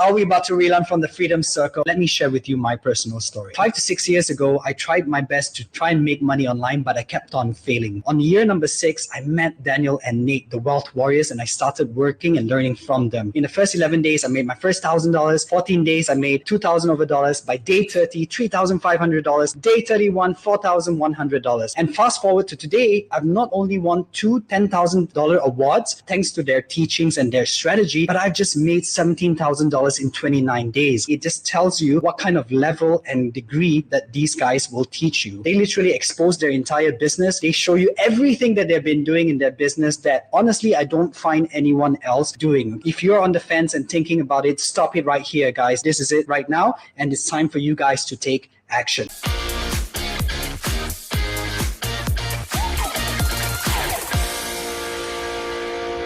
Are we about to relearn from the Freedom Circle? Let me share with you my personal story. 5 to 6 years ago, I tried my best to try and make money online, but I kept on failing. On year number 6, I met Daniel and Nate, the Wealth Warriors, and I started working and learning from them. In the first 11 days, I made my first $1,000. 14 days, I made $2,000 over dollars. By day 30, $3,500. Day 31, $4,100. And fast forward to today, I've not only won two $10,000 awards thanks to their teachings and their strategy, but I've just made $17,000 in 29 days. It just tells you what kind of level and degree that these guys will teach you. They literally expose their entire business. They show you everything that they've been doing in their business that honestly I don't find anyone else doing. If you're on the fence and thinking about it, stop it right here, guys. This is it right now, and it's time for you guys to take action.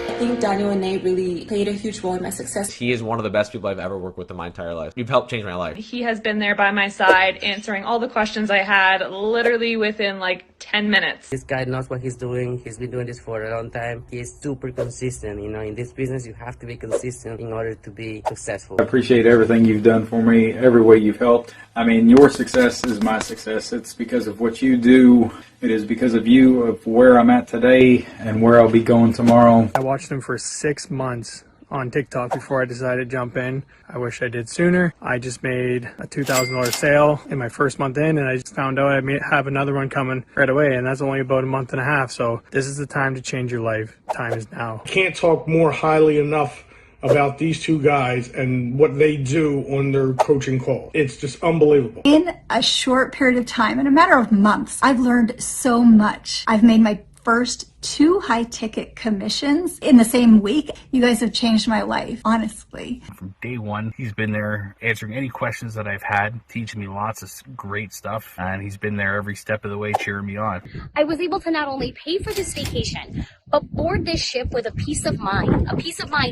I think Daniel and Nate really played a huge role in my success. He is one of the best people I've ever worked with in my entire life. You've helped change my life. He has been there by my side, answering all the questions I had literally within like 10 minutes. This guy knows what he's doing. He's been doing this for a long time. He is super consistent. You know, in this business, you have to be consistent in order to be successful. I appreciate everything you've done for me, every way you've helped. I mean, your success is my success. It's because of what you do. It is because of you, of where I'm at today and where I'll be going tomorrow. I watched him for 6 months on TikTok before I decided to jump in. I wish I did sooner. I just made a $2,000 sale in my first month in, and I just found out I may have another one coming right away, and that's only about a month and a half. So this is the time to change your life. Time is now. Can't talk more highly enough about these two guys and what they do on their coaching call. It's just unbelievable. In a short period of time, in a matter of months, I've learned so much. I've made my first 2 high-ticket commissions in the same week. You guys have changed my life, honestly. From day one, he's been there answering any questions that I've had, teaching me lots of great stuff, and he's been there every step of the way cheering me on. I was able to not only pay for this vacation, but board this ship with a peace of mind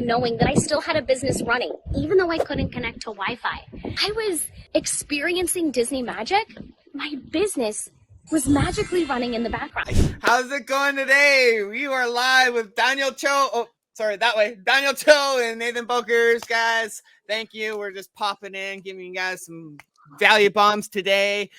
knowing that I still had a business running, even though I couldn't connect to Wi-Fi. I was experiencing Disney magic. My business was magically running in the background. How's it going today? We are live with Daniel Cho. Oh, sorry, that way. Daniel Cho and Nathan Bokers, guys. Thank you. We're just popping in, giving you guys some value bombs today.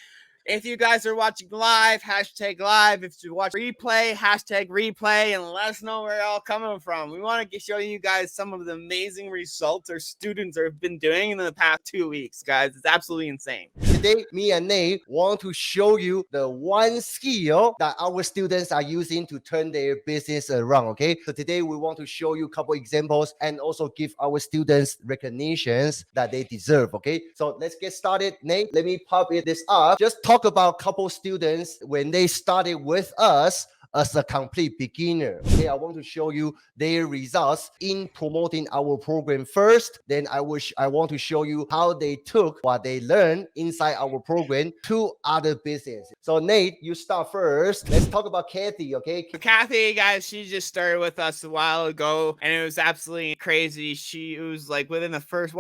If you guys are watching live, hashtag live. If you watch replay, hashtag replay, and let us know where you're all coming from. We want to show you guys some of the amazing results our students have been doing in the past 2 weeks, guys. It's absolutely insane. Today, me and Nate want to show you the one skill that our students are using to turn their business around, okay? So today, we want to show you a couple examples and also give our students recognitions that they deserve, okay? So let's get started. Nate, let me pop this up. Just talk about a couple students when they started with us as a complete beginner. Okay, I want to show you their results in promoting our program first. Then I want to show you how they took what they learned inside our program to other businesses. So Nate, you start first. Let's talk about Kathy, okay? So Kathy, guys, she just started with us a while ago, and it was absolutely crazy. It was like within the first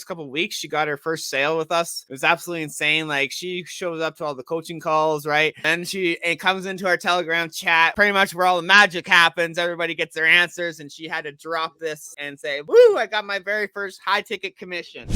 couple of weeks, she got her first sale with us. It was absolutely insane. Like, she shows up to all the coaching calls, right? And it comes into our Telegram chat, pretty much where all the magic happens. Everybody gets their answers, and she had to drop this and say, woo, I got my very first high ticket commission.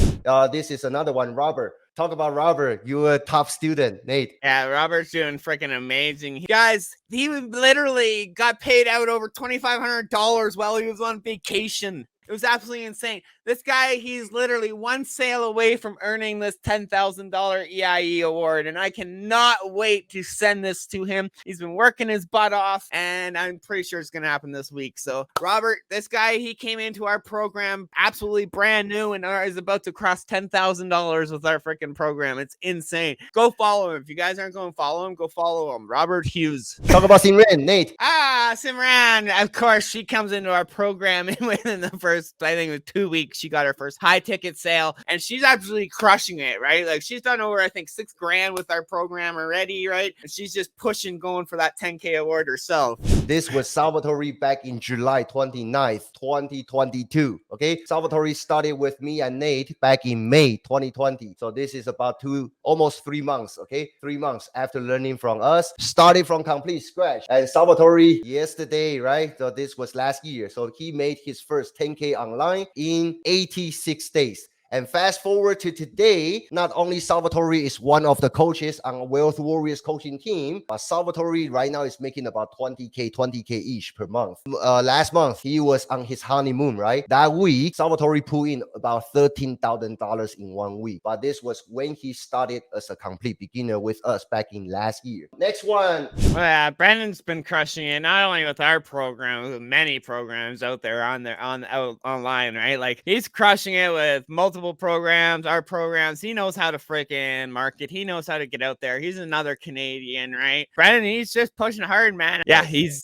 This is another one, Robert. Talk about Robert. You're a top student, Nate. Yeah, Robert's doing freaking amazing. Guys, he literally got paid out over $2,500 while he was on vacation. It was absolutely insane. This guy, he's literally one sale away from earning this $10,000 EIE award, and I cannot wait to send this to him. He's been working his butt off, and I'm pretty sure it's going to happen this week. So, Robert, this guy, he came into our program absolutely brand new and is about to cross $10,000 with our freaking program. It's insane. Go follow him. If you guys aren't going to follow him, go follow him. Robert Hughes. Talk about Simran, Nate. Simran. Of course, she comes into our program within the first, I think it was 2 weeks. She got her first high ticket sale, and she's absolutely crushing it, right? Like, she's done over, I think, $6,000 with our program already, right? And she's just pushing, going for that 10K award herself. This was Salvatore back in July 29th, 2022. Okay, Salvatore started with me and Nate back in May 2020. So this is about almost 3 months. Okay, 3 months after learning from us, started from complete scratch. And Salvatore yesterday, right? So this was last year. So he made his first 10K online in 86 days. And fast forward to today, not only Salvatore is one of the coaches on Wealth Warriors coaching team, but Salvatore right now is making about 20K each per month. Last month, he was on his honeymoon, right? That week, Salvatore put in about $13,000 in 1 week. But this was when he started as a complete beginner with us back in last year. Next one. Well, yeah, Brandon's been crushing it, not only with our programs, with many programs out there online, right? Like, he's crushing it with multiple programs, our programs. He knows how to freaking market. He knows how to get out there. He's another Canadian, right? Brandon, he's just pushing hard, man. Yeah, he's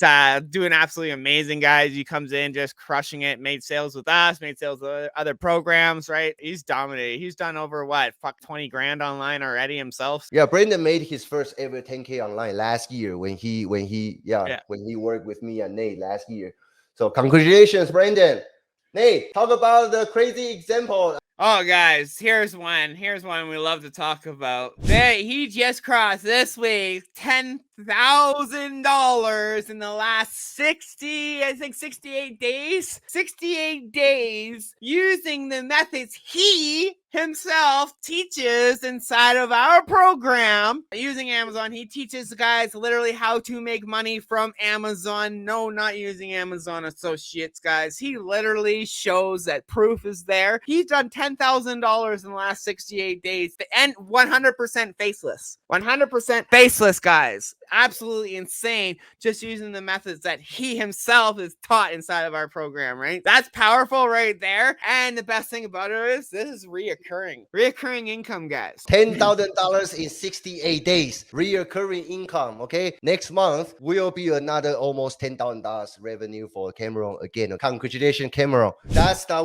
doing absolutely amazing, guys. He comes in just crushing it, made sales with us, made sales with other programs, right? He's dominated. He's done over 20 grand online already himself. Yeah, Brandon made his first ever 10K online last year when he worked with me and Nate last year. So congratulations, Brandon. Nate, talk about the crazy example. Oh, guys, here's one we love to talk about. He just crossed this week $10,000 in the last 68 days. 68 days using the methods he himself teaches inside of our program using Amazon. He teaches the guys literally how to make money from Amazon. No, not using Amazon Associates, guys. He literally shows that proof is there. He's done $10,000 in the last 68 days and 100% faceless. 100% faceless, guys. Absolutely insane, just using the methods that he himself is taught inside of our program, right? That's powerful right there. And the best thing about it is this is reoccurring income, guys. $10,000 in 68 days, reoccurring income. Okay, next month will be another almost $10,000 revenue for Cameron again. Congratulations, Cameron.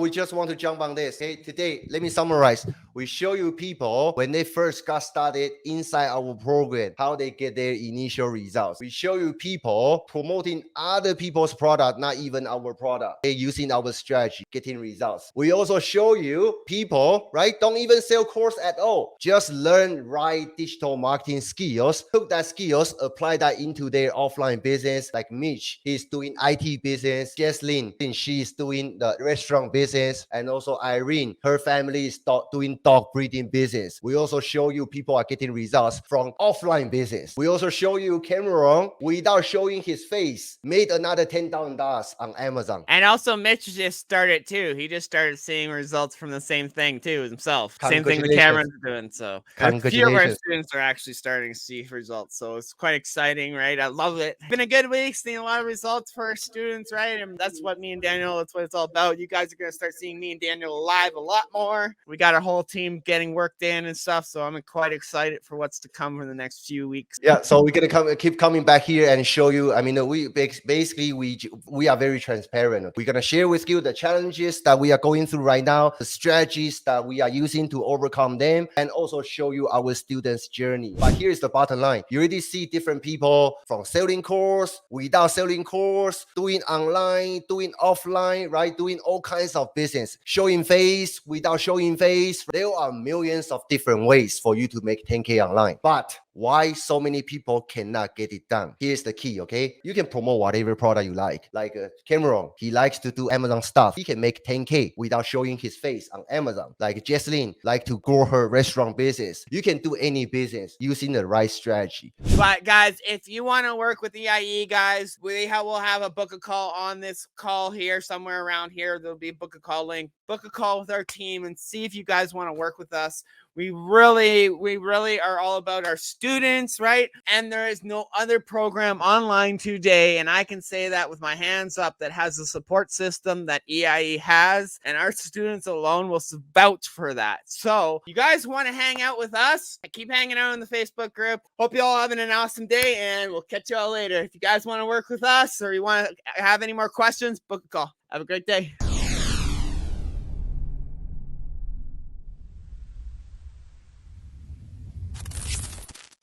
We just want to jump on this. Okay, today let me summarize. We show you people when they first got started inside our program, how they get their initial results. We show you people promoting other people's product, not even our product. They're using our strategy, getting results. We also show you people, right? Don't even sell course at all. Just learn right digital marketing skills. Took that skills, apply that into their offline business. Like Mitch, he's doing IT business. Jesslyn, she's doing the restaurant business. And also Irene, her family is doing dog breeding business. We also show you people are getting results from offline business. We also show you Cameron, without showing his face, made another $10,000 on Amazon. And also Mitch just started too. He just started seeing results from the same thing too himself. Same thing that Cameron's doing. So a few of our students are actually starting to see results. So it's quite exciting, right? I love it. It's been a good week, seeing a lot of results for our students, right? And that's what me and Daniel, that's what it's all about. You guys are going to start seeing me and Daniel live a lot more. We got our whole team getting worked in and stuff. So I'm quite excited for what's to come in the next few weeks. Yeah, so we're going to keep coming back here and show you. I mean, we are very transparent. We're going to share with you the challenges that we are going through right now, the strategies that we are using to overcome them, and also show you our students' journey. But here's the bottom line. You already see different people from selling course, without selling course, doing online, doing offline, right? Doing all kinds of business, showing face, without showing face. There are millions of different ways for you to make 10K online. But why so many people cannot get it done? Here's the key, okay? You can promote whatever product you like. Like Cameron, he likes to do Amazon stuff. He can make 10K without showing his face on Amazon. Like Jesslyn, like to grow her restaurant business. You can do any business using the right strategy. But guys, if you want to work with EIE, guys, we'll have a book a call on this call here, somewhere around here. There'll be a book a call link. Book a call with our team and see if you guys want to work with us. We really are all about our students, right? And there is no other program online today, and I can say that with my hands up, that has the support system that EIE has, and our students alone will vouch for that. So you guys want to hang out with us? Keep hanging out in the Facebook group. Hope you all having an awesome day, and we'll catch you all later. If you guys want to work with us or you want to have any more questions, book a call. Have a great day.